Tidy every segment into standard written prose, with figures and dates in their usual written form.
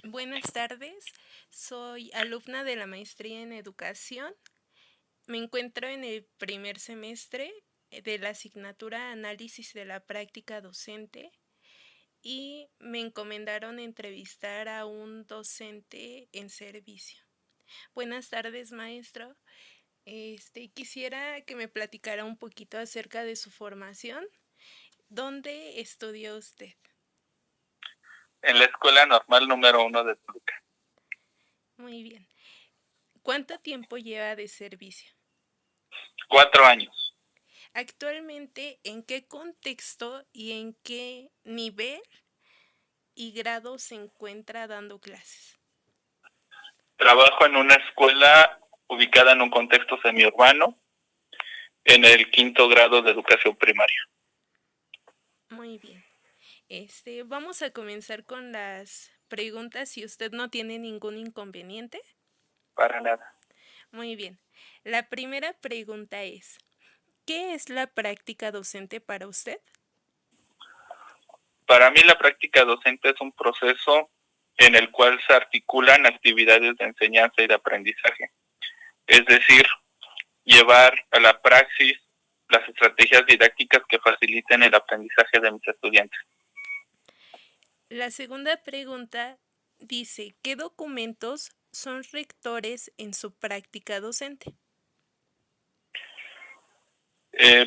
Buenas tardes, soy alumna de la maestría en educación. Me encuentro en el primer semestre de la asignatura Análisis de la práctica docente y me encomendaron entrevistar a un docente en servicio. Buenas tardes, maestro. Quisiera que me platicara un poquito acerca de su formación. ¿Dónde estudió usted? En la Escuela Normal número 1 de Toluca. Muy bien. ¿Cuánto tiempo lleva de servicio? 4 años. Actualmente, ¿en qué contexto y en qué nivel y grado se encuentra dando clases? Trabajo en una escuela ubicada en un contexto semiurbano, en el 5.º grado de educación primaria. Muy bien. Vamos a comenzar con las preguntas si usted no tiene ningún inconveniente. Para nada. Muy bien. La primera pregunta es, ¿qué es la práctica docente para usted? Para mí la práctica docente es un proceso en el cual se articulan actividades de enseñanza y de aprendizaje. Es decir, llevar a la praxis las estrategias didácticas que faciliten el aprendizaje de mis estudiantes. La segunda pregunta dice, ¿qué documentos son rectores en su práctica docente?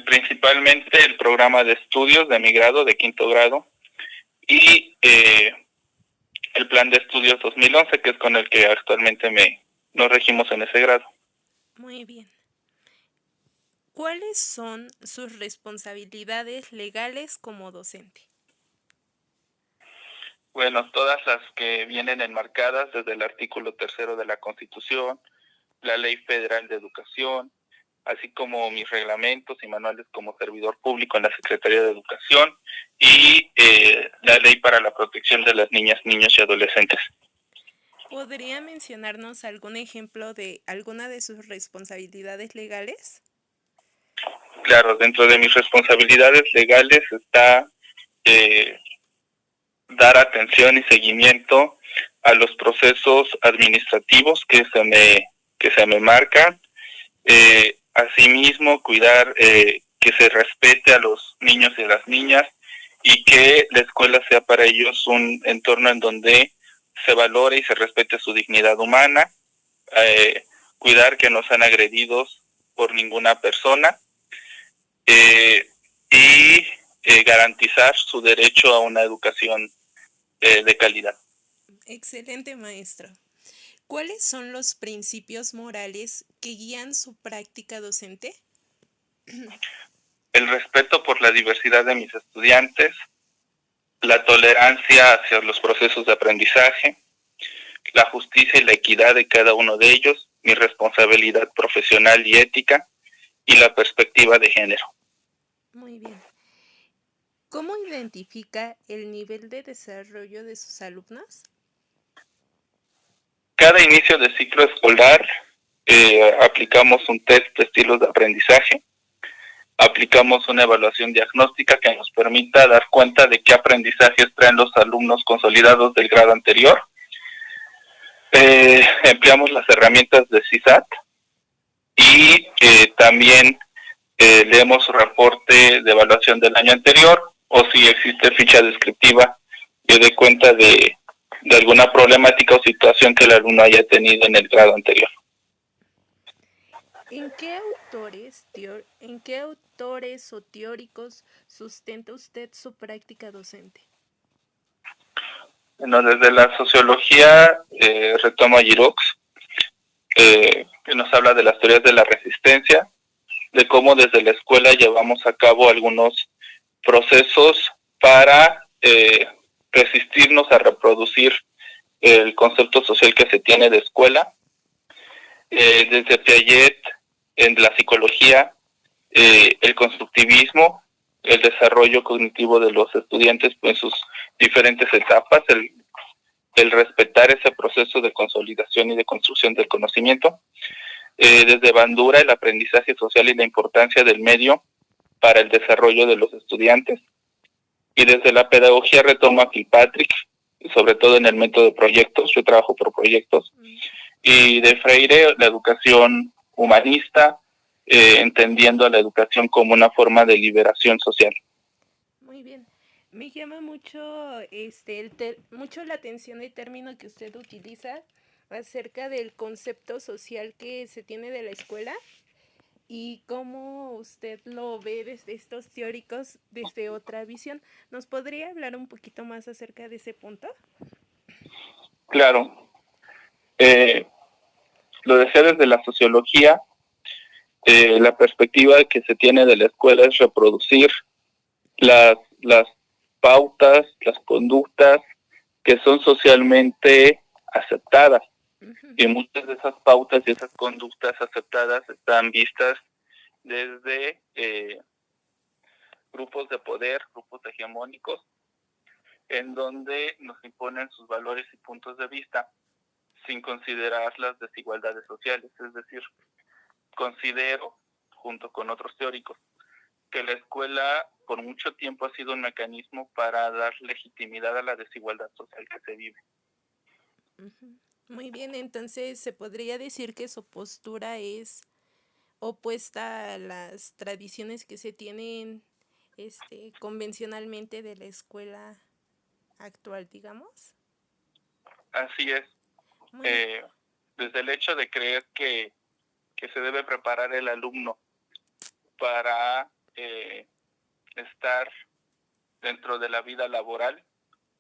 Principalmente el programa de estudios de mi grado, de 5.º grado, y el plan de estudios 2011, que es con el que actualmente nos regimos en ese grado. Muy bien. ¿Cuáles son sus responsabilidades legales como docente? Bueno, todas las que vienen enmarcadas desde el artículo 3 de la Constitución, la Ley Federal de Educación, así como mis reglamentos y manuales como servidor público en la Secretaría de Educación y la Ley para la Protección de las Niñas, Niños y Adolescentes. ¿Podría mencionarnos algún ejemplo de alguna de sus responsabilidades legales? Claro, dentro de mis responsabilidades legales está dar atención y seguimiento a los procesos administrativos que se me marcan. Asimismo, cuidar que se respete a los niños y a las niñas y que la escuela sea para ellos un entorno en donde se valore y se respete su dignidad humana, cuidar que no sean agredidos por ninguna persona y garantizar su derecho a una educación de calidad. Excelente, maestro. ¿Cuáles son los principios morales que guían su práctica docente? El respeto por la diversidad de mis estudiantes, la tolerancia hacia los procesos de aprendizaje, la justicia y la equidad de cada uno de ellos, mi responsabilidad profesional y ética y la perspectiva de género. Muy bien. ¿Cómo identifica el nivel de desarrollo de sus alumnos? Cada inicio de ciclo escolar aplicamos un test de estilos de aprendizaje, aplicamos una evaluación diagnóstica que nos permita dar cuenta de qué aprendizajes traen los alumnos consolidados del grado anterior. Empleamos las herramientas de CISAT y también leemos su reporte de evaluación del año anterior o si existe ficha descriptiva que dé cuenta de alguna problemática o situación que el alumno haya tenido en el grado anterior. ¿En qué autores o teóricos sustenta usted su práctica docente? Bueno, desde la sociología retomo a Giroux, que nos habla de las teorías de la resistencia, de cómo desde la escuela llevamos a cabo algunos procesos para resistirnos a reproducir el concepto social que se tiene de escuela. Desde Piaget, en la psicología, el constructivismo, el desarrollo cognitivo de los estudiantes en sus diferentes etapas, el respetar ese proceso de consolidación y de construcción del conocimiento. Desde Bandura, el aprendizaje social y la importancia del medio para el desarrollo de los estudiantes. Y desde la pedagogía retomo a Kilpatrick, sobre todo en el método de proyectos, yo trabajo por proyectos, Mm, y de Freire la educación humanista, entendiendo la educación como una forma de liberación social. muy bien. Me llama mucho, mucho la atención el término que usted utiliza acerca del concepto social que se tiene de la escuela y cómo usted lo ve desde estos teóricos, desde otra visión. ¿Nos podría hablar un poquito más acerca de ese punto? Claro, eh, lo decía desde la sociología, la perspectiva que se tiene de la escuela es reproducir las pautas, las conductas que son socialmente aceptadas. Ujú, Y muchas de esas pautas y esas conductas aceptadas están vistas desde grupos de poder, grupos hegemónicos, en donde nos imponen sus valores y puntos de vista sin considerar las desigualdades sociales. Es decir, considero, junto con otros teóricos, que la escuela por mucho tiempo ha sido un mecanismo para dar legitimidad a la desigualdad social que se vive. ujú. Muy bien, entonces se podría decir que su postura es opuesta a las tradiciones que se tienen convencionalmente de la escuela actual, digamos. Así es, Muy, eh, desde el hecho de creer que se debe preparar el alumno para estar dentro de la vida laboral,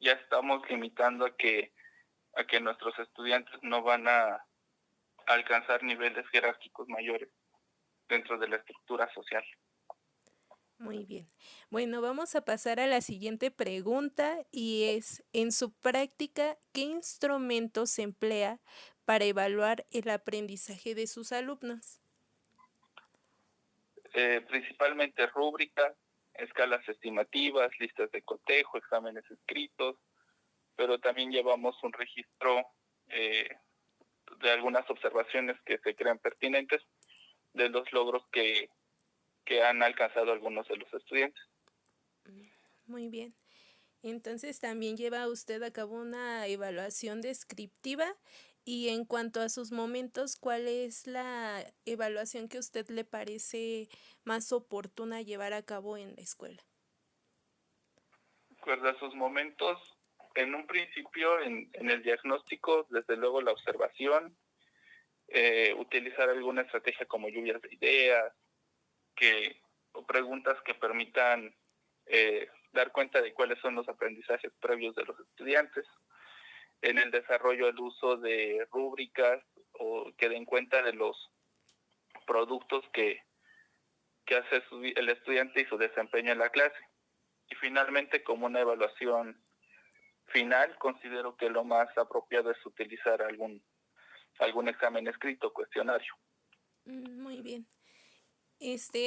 ya estamos limitando a que nuestros estudiantes no van a alcanzar niveles jerárquicos mayores dentro de la estructura social. muy bien. Bueno, vamos a pasar a la siguiente pregunta y es, en su práctica, ¿qué instrumento se emplea para evaluar el aprendizaje de sus alumnos? Principalmente rúbricas, escalas estimativas, listas de cotejo, exámenes escritos, pero también llevamos un registro eh, de algunas observaciones que se crean pertinentes de los logros que han alcanzado algunos de los estudiantes. Muy bien. Entonces también lleva usted a cabo una evaluación descriptiva y en cuanto a sus momentos, ¿cuál es la evaluación que a usted le parece más oportuna llevar a cabo en la escuela? Recuerda sus momentos, en un principio, en el diagnóstico, desde luego la observación, utilizar alguna estrategia como lluvias de ideas, o preguntas que permitan dar cuenta de cuáles son los aprendizajes previos de los estudiantes. En el desarrollo, el uso de rúbricas o que den cuenta de los productos que hace el estudiante y su desempeño en la clase. Y finalmente, como una evaluación final, considero que lo más apropiado es utilizar algún examen escrito, cuestionario. Muy bien.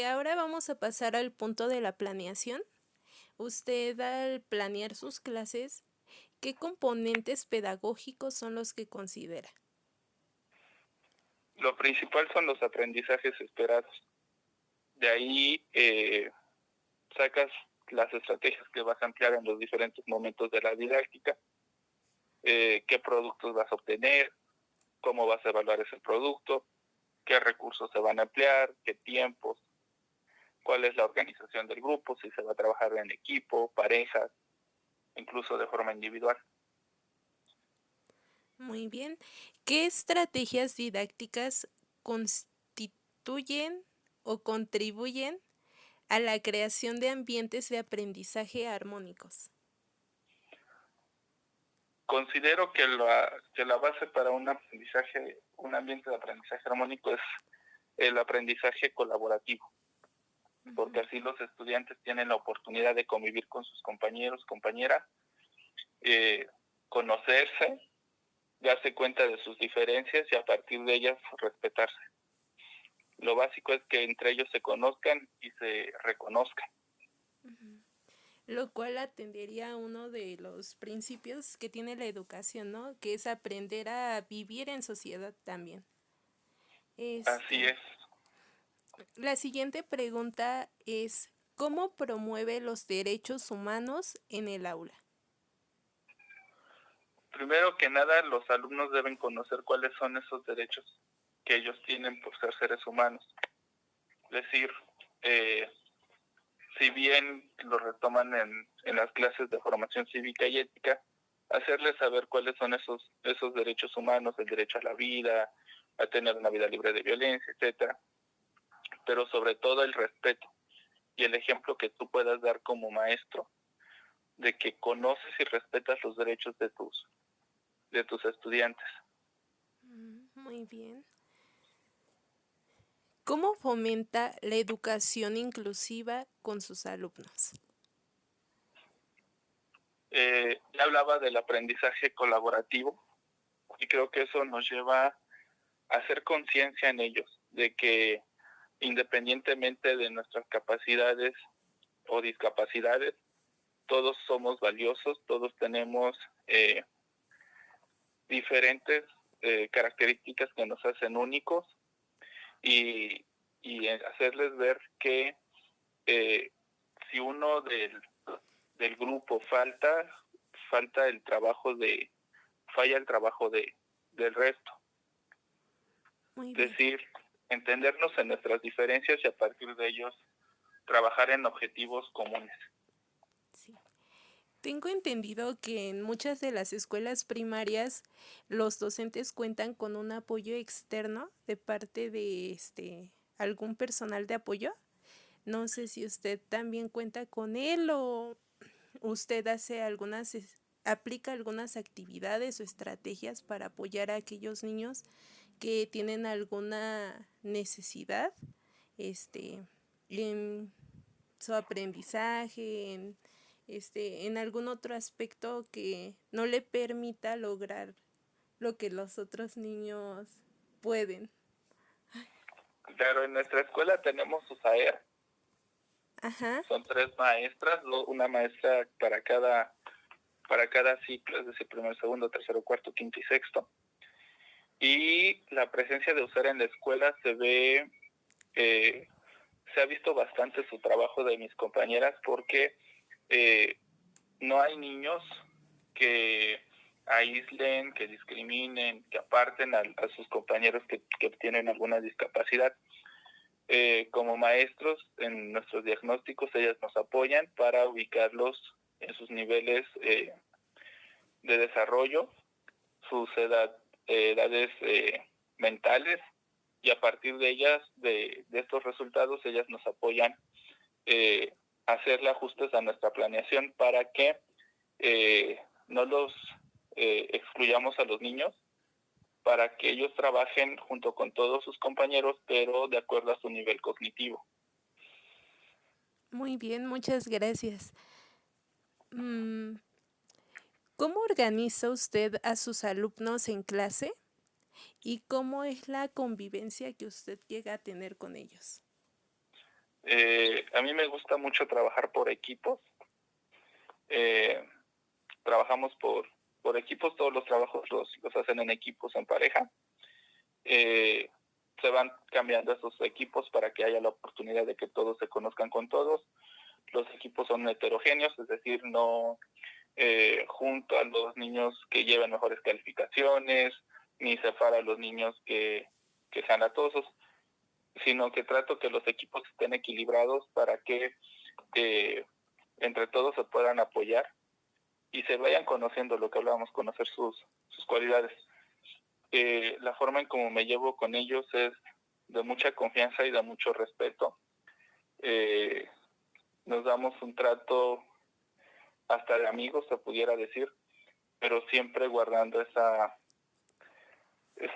Ahora vamos a pasar al punto de la planeación. Usted al planear sus clases, ¿qué componentes pedagógicos son los que considera? Lo principal son los aprendizajes esperados. De ahí sacas las estrategias que vas a emplear en los diferentes momentos de la didáctica, qué productos vas a obtener, cómo vas a evaluar ese producto, qué recursos se van a emplear, qué tiempos, cuál es la organización del grupo, si se va a trabajar en equipo, parejas, incluso de forma individual. Muy bien. ¿Qué estrategias didácticas constituyen o contribuyen a la creación de ambientes de aprendizaje armónicos? Considero que la base para un aprendizaje, un ambiente de aprendizaje armónico es el aprendizaje colaborativo, porque Ujú. así los estudiantes tienen la oportunidad de convivir con sus compañeros, compañeras, conocerse, darse cuenta de sus diferencias y a partir de ellas respetarse. Lo básico es que entre ellos se conozcan y se reconozcan. Ujú. Lo cual atendería a uno de los principios que tiene la educación, ¿no? Que es aprender a vivir en sociedad también. Así Este, es. la siguiente pregunta es, ¿cómo promueve los derechos humanos en el aula? Primero que nada, los alumnos deben conocer cuáles son esos derechos que ellos tienen por ser seres humanos. Es decir, si bien lo retoman en las clases de formación cívica y ética, hacerles saber cuáles son esos derechos humanos, el derecho a la vida, a tener una vida libre de violencia, etcétera, pero sobre todo el respeto y el ejemplo que tú puedas dar como maestro de que conoces y respetas los derechos de tus estudiantes. Muy bien. ¿Cómo fomenta la educación inclusiva con sus alumnos? Ya hablaba del aprendizaje colaborativo y creo que eso nos lleva a hacer conciencia en ellos de que independientemente de nuestras capacidades o discapacidades, todos somos valiosos, todos tenemos diferentes características que nos hacen únicos y hacerles ver que si uno del grupo falla el trabajo del resto. Muy bien. Es decir, entendernos en nuestras diferencias y a partir de ellos trabajar en objetivos comunes. Sí. Tengo entendido que en muchas de las escuelas primarias los docentes cuentan con un apoyo externo de parte de algún personal de apoyo. No sé si usted también cuenta con él o usted aplica algunas actividades o estrategias para apoyar a aquellos niños que tienen alguna necesidad, este, en su aprendizaje, en algún otro aspecto que no le permita lograr lo que los otros niños pueden. Claro, en nuestra escuela tenemos USAER. Ajá. Son 3 maestras, una maestra para cada ciclo, es decir, primero, segundo, tercero, cuarto, quinto y sexto. Y la presencia de USAER en la escuela se ha visto bastante su trabajo de mis compañeras porque no hay niños que aíslen, que discriminen, que aparten a sus compañeros que tienen alguna discapacidad. Como maestros, en nuestros diagnósticos, ellas nos apoyan para ubicarlos en sus niveles de desarrollo, sus edades mentales, y a partir de ellas, de estos resultados, ellas nos apoyan a hacerle ajustes a nuestra planeación para que no los excluyamos a los niños, para que ellos trabajen junto con todos sus compañeros, pero de acuerdo a su nivel cognitivo. Muy bien, muchas gracias. ¿Cómo organiza usted a sus alumnos en clase? ¿Y cómo es la convivencia que usted llega a tener con ellos? A mí me gusta mucho trabajar por equipos. Trabajamos por equipos, todos los trabajos los hacen en equipos, en pareja. Se van cambiando esos equipos para que haya la oportunidad de que todos se conozcan con todos. Los equipos son heterogéneos, es decir, no junto a los niños que lleven mejores calificaciones, ni separa a los niños que sean latosos, sino que trato que los equipos estén equilibrados para que entre todos se puedan apoyar y se vayan conociendo, lo que hablábamos, conocer sus cualidades. La forma en cómo me llevo con ellos es de mucha confianza y de mucho respeto. Nos damos un trato hasta de amigos, se pudiera decir, pero siempre guardando esa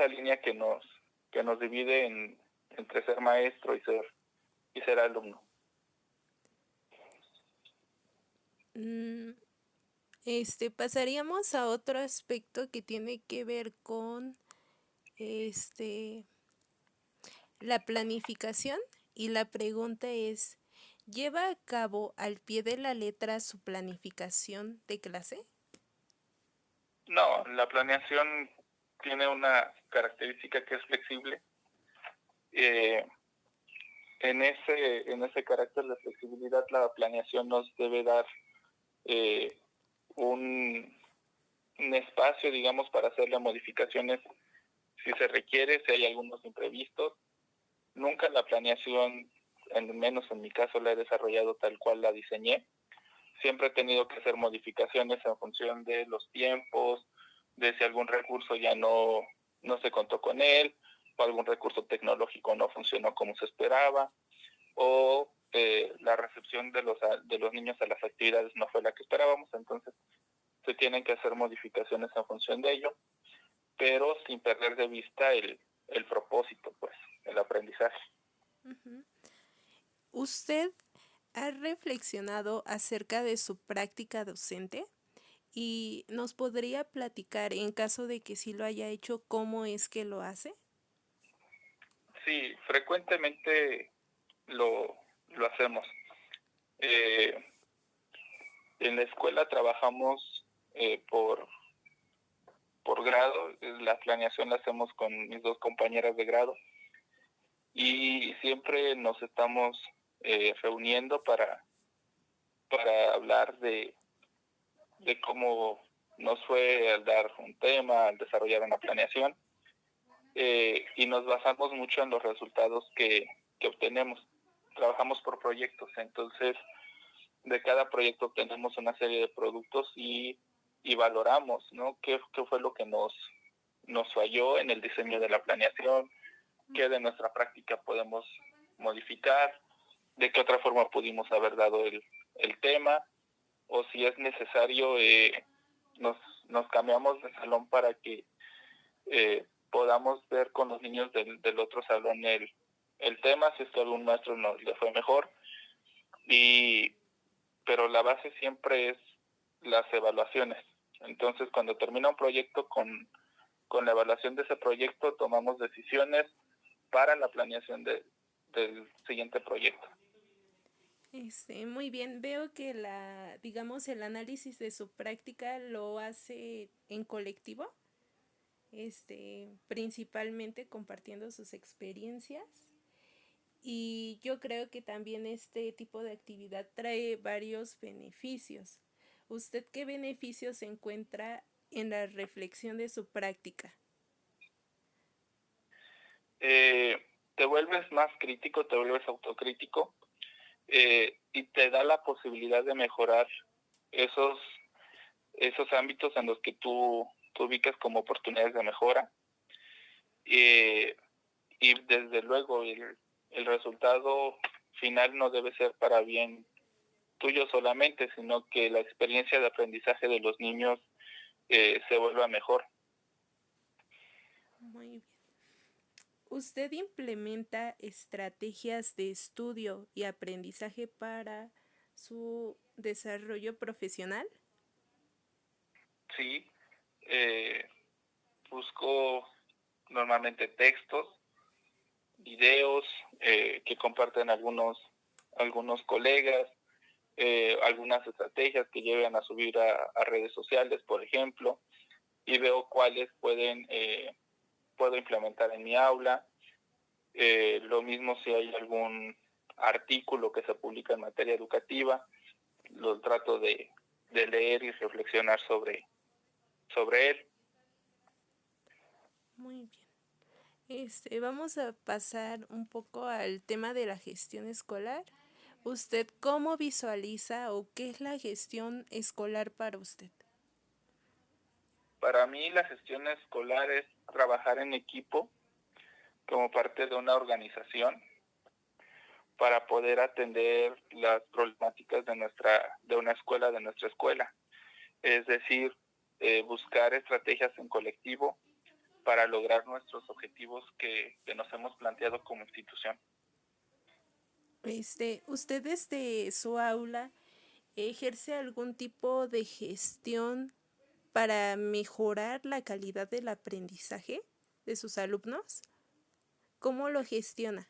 línea que nos divide entre ser maestro y ser alumno. Pasaríamos a otro aspecto que tiene que ver con la planificación, y la pregunta es, ¿lleva a cabo al pie de la letra su planificación de clase? No, la planeación tiene una característica que es flexible. En ese carácter de flexibilidad, la planeación nos debe dar un un espacio, digamos, para hacerle modificaciones si se requiere, si hay algunos imprevistos. Nunca la planeación, en menos en mi caso, la he desarrollado tal cual la diseñé. Siempre he tenido que hacer modificaciones en función de los tiempos, de si algún recurso ya no se contó con él, o algún recurso tecnológico no funcionó como se esperaba, o la recepción de los niños a las actividades no fue la que esperábamos. Entonces se tienen que hacer modificaciones en función de ello, pero sin perder de vista el propósito, pues, el aprendizaje. Ujú. ¿Usted ha reflexionado acerca de su práctica docente? ¿Y nos podría platicar, en caso de que sí lo haya hecho, cómo es que lo hace? Sí, frecuentemente lo hacemos. Eh, en la escuela trabajamos por grado. La planeación la hacemos con mis dos compañeras de grado y siempre nos estamos reuniendo para hablar de cómo nos fue al dar un tema, al desarrollar una planeación, y nos basamos mucho en los resultados que obtenemos. Trabajamos por proyectos, entonces de cada proyecto obtenemos una serie de productos y valoramos, ¿no? ¿Qué fue lo que nos falló en el diseño de la planeación? ¿Qué de nuestra práctica podemos modificar? ¿De qué otra forma pudimos haber dado el tema? O si es necesario, nos cambiamos de salón para que podamos ver con los niños del otro salón el tema, si es que algún maestro nos le fue mejor. Pero la base siempre es las evaluaciones. Entonces, cuando termina un proyecto, con la evaluación de ese proyecto, tomamos decisiones para la planeación del siguiente proyecto. Muy bien, veo que digamos, el análisis de su práctica lo hace en colectivo, principalmente compartiendo sus experiencias. Y yo creo que también este tipo de actividad trae varios beneficios. ¿Usted qué beneficios encuentra en la reflexión de su práctica? Te vuelves más crítico, te vuelves autocrítico, y te da la posibilidad de mejorar esos ámbitos en los que tú ubicas como oportunidades de mejora. Y desde luego el resultado final no debe ser para bien tuyo solamente, sino que la experiencia de aprendizaje de los niños se vuelva mejor. Muy bien. ¿Usted implementa estrategias de estudio y aprendizaje para su desarrollo profesional? Sí, busco normalmente textos, videos que comparten algunos colegas, algunas estrategias que lleven a subir a redes sociales, por ejemplo, y veo cuáles puedo implementar en mi aula. Lo mismo si hay algún artículo que se publica en materia educativa, lo trato de leer y reflexionar sobre él. Muy bien. Vamos a pasar un poco al tema de la gestión escolar. ¿Usted cómo visualiza o qué es la gestión escolar para usted? Para mí la gestión escolar es trabajar en equipo como parte de una organización para poder atender las problemáticas de una escuela, de nuestra escuela. Es decir, buscar estrategias en colectivo para lograr nuestros objetivos que nos hemos planteado como institución. ¿Usted desde su aula ejerce algún tipo de gestión para mejorar la calidad del aprendizaje de sus alumnos? ¿Cómo lo gestiona?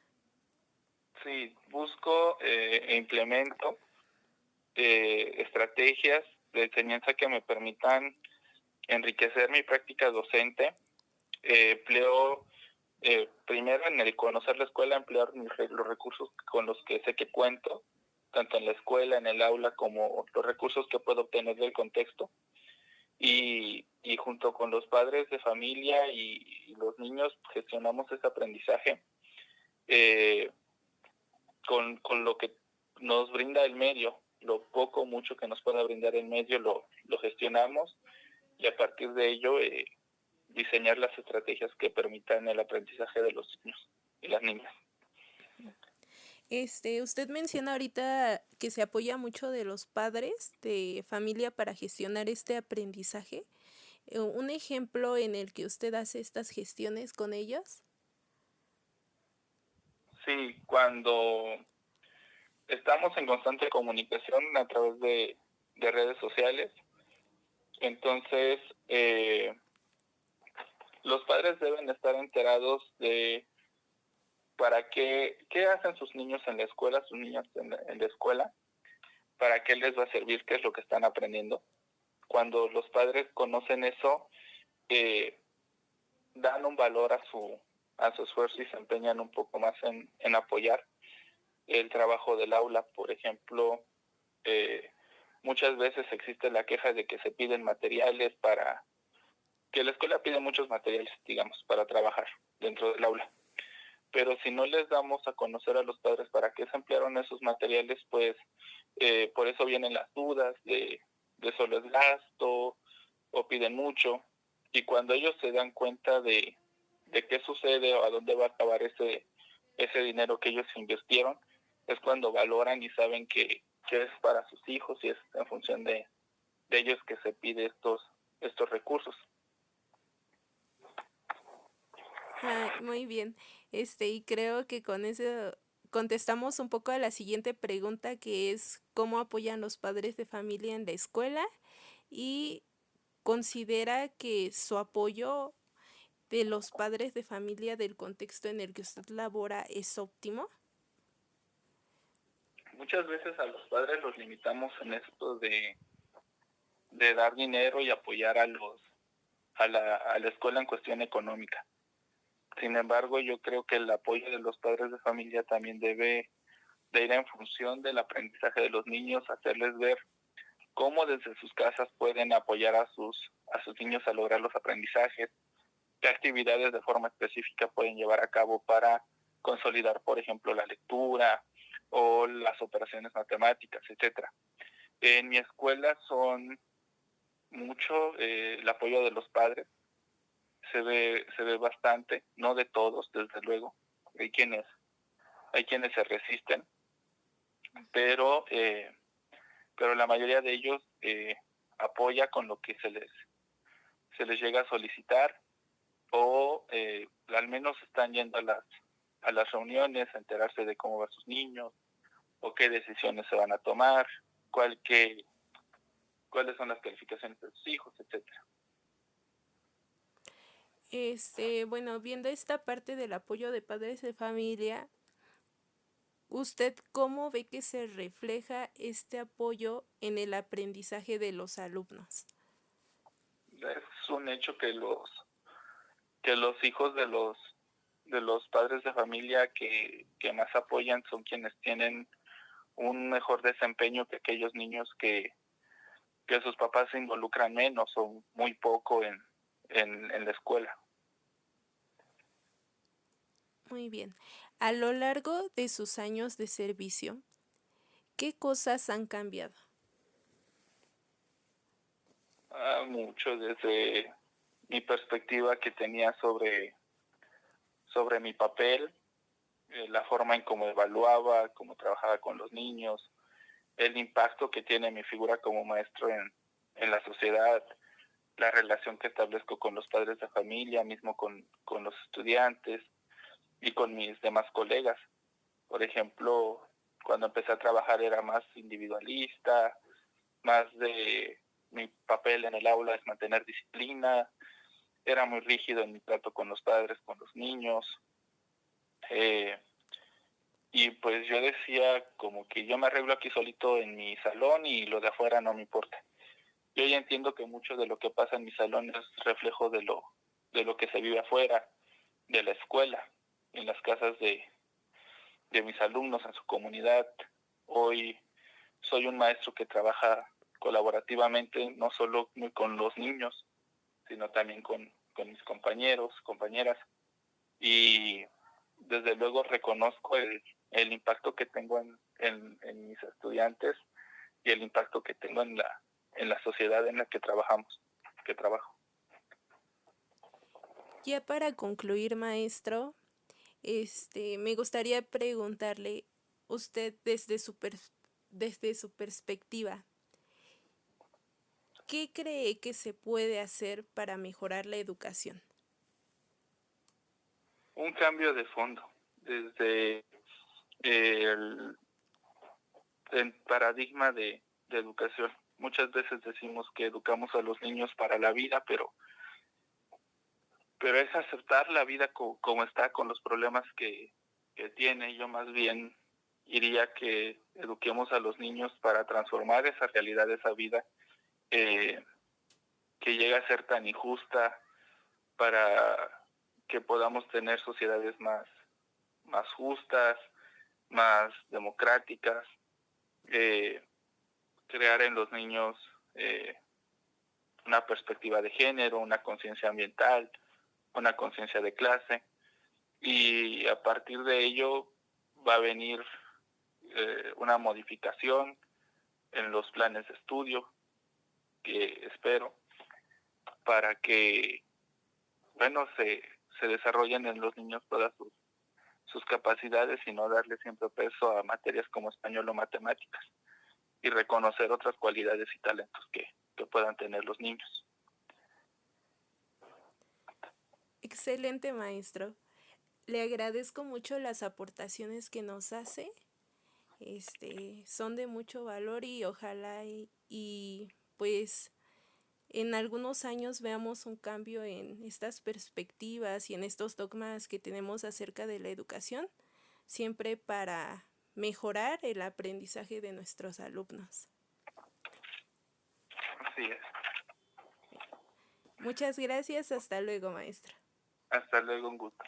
Sí, busco e implemento estrategias de enseñanza que me permitan enriquecer mi práctica docente. Empleo primero en el conocer la escuela, emplear los recursos con los que sé que cuento, tanto en la escuela, en el aula, como los recursos que puedo obtener del contexto. y junto con los padres de familia y los niños gestionamos ese aprendizaje eh, con lo que nos brinda el medio, lo poco o mucho que nos pueda brindar el medio lo gestionamos y a partir de ello diseñar las estrategias que permitan el aprendizaje de los niños y las niñas. Usted menciona ahorita que se apoya mucho de los padres de familia para gestionar este aprendizaje. ¿Un ejemplo en el que usted hace estas gestiones con ellos? Sí, cuando estamos en constante comunicación a través de redes sociales, entonces los padres deben estar enterados de para qué hacen sus niños en la escuela, sus niñas en la escuela, para qué les va a servir, qué es lo que están aprendiendo. Cuando los padres conocen eso, dan un valor a su esfuerzo y se empeñan un poco más en apoyar el trabajo del aula. Por ejemplo, muchas veces existe la queja de que se piden materiales que la escuela pide muchos materiales, digamos, para trabajar dentro del aula. Pero si no les damos a conocer a los padres para qué se emplearon esos materiales, pues por eso vienen las dudas de solo es gasto o piden mucho. Y cuando ellos se dan cuenta de qué sucede o a dónde va a acabar ese dinero que ellos invirtieron, es cuando valoran y saben que es para sus hijos y es en función de ellos que se pide estos recursos. Muy bien. Y creo que con eso contestamos un poco a la siguiente pregunta, que es cómo apoyan los padres de familia en la escuela y considera que su apoyo de los padres de familia del contexto en el que usted labora es óptimo. Muchas veces a los padres los limitamos en esto de dar dinero y apoyar a la escuela en cuestión económica. Sin embargo, yo creo que el apoyo de los padres de familia también debe de ir en función del aprendizaje de los niños, hacerles ver cómo desde sus casas pueden apoyar a sus niños a lograr los aprendizajes, qué actividades de forma específica pueden llevar a cabo para consolidar, por ejemplo, la lectura o las operaciones matemáticas, etcétera. En mi escuela son mucho el apoyo de los padres, se ve bastante, no de todos, desde luego, hay quienes se resisten, pero la mayoría de ellos apoya con lo que se les llega a solicitar o al menos están yendo a las reuniones a enterarse de cómo van sus niños o qué decisiones se van a tomar, cuáles son las calificaciones de sus hijos, etcétera. Bueno, viendo esta parte del apoyo de padres de familia, ¿usted cómo ve que se refleja este apoyo en el aprendizaje de los alumnos? Es un hecho que los hijos de los padres de familia que más apoyan son quienes tienen un mejor desempeño que aquellos niños que sus papás se involucran menos o muy poco en la escuela. Muy bien. A lo largo de sus años de servicio, ¿qué cosas han cambiado? Mucho desde mi perspectiva que tenía sobre mi papel, la forma en cómo evaluaba, cómo trabajaba con los niños, el impacto que tiene mi figura como maestro en la sociedad, la relación que establezco con los padres de familia, mismo con los estudiantes y con mis demás colegas. Por ejemplo, cuando empecé a trabajar era más individualista, más de mi papel en el aula es mantener disciplina, era muy rígido en mi trato con los padres, con los niños. Y pues yo decía como que yo me arreglo aquí solito en mi salón y lo de afuera no me importa. Yo ya entiendo que mucho de lo que pasa en mi salón es reflejo de lo que se vive afuera, de la escuela, en las casas de mis alumnos, en su comunidad. Hoy soy un maestro que trabaja colaborativamente, no solo con los niños, sino también con mis compañeros, compañeras. Y desde luego reconozco el impacto que tengo en mis estudiantes y el impacto que tengo en la sociedad en la que trabajamos, que trabajo. Ya para concluir, maestro, me gustaría preguntarle, usted desde su perspectiva, ¿qué cree que se puede hacer para mejorar la educación? Un cambio de fondo, desde el paradigma de educación. Muchas veces decimos que educamos a los niños para la vida, pero es aceptar la vida como está, con los problemas que tiene. Yo más bien diría que eduquemos a los niños para transformar esa realidad, esa vida que llega a ser tan injusta, para que podamos tener sociedades más justas, más democráticas, crear en los niños una perspectiva de género, una conciencia ambiental, una conciencia de clase, y a partir de ello va a venir una modificación en los planes de estudio, que espero, para que se desarrollen en los niños todas sus capacidades y no darle siempre peso a materias como español o matemáticas, y reconocer otras cualidades y talentos que puedan tener los niños. Excelente, maestro. Le agradezco mucho las aportaciones que nos hace. Son de mucho valor y ojalá y pues en algunos años veamos un cambio en estas perspectivas y en estos dogmas que tenemos acerca de la educación, siempre para mejorar el aprendizaje de nuestros alumnos. Así es. Muchas gracias, hasta luego, maestra. Hasta luego, un gusto.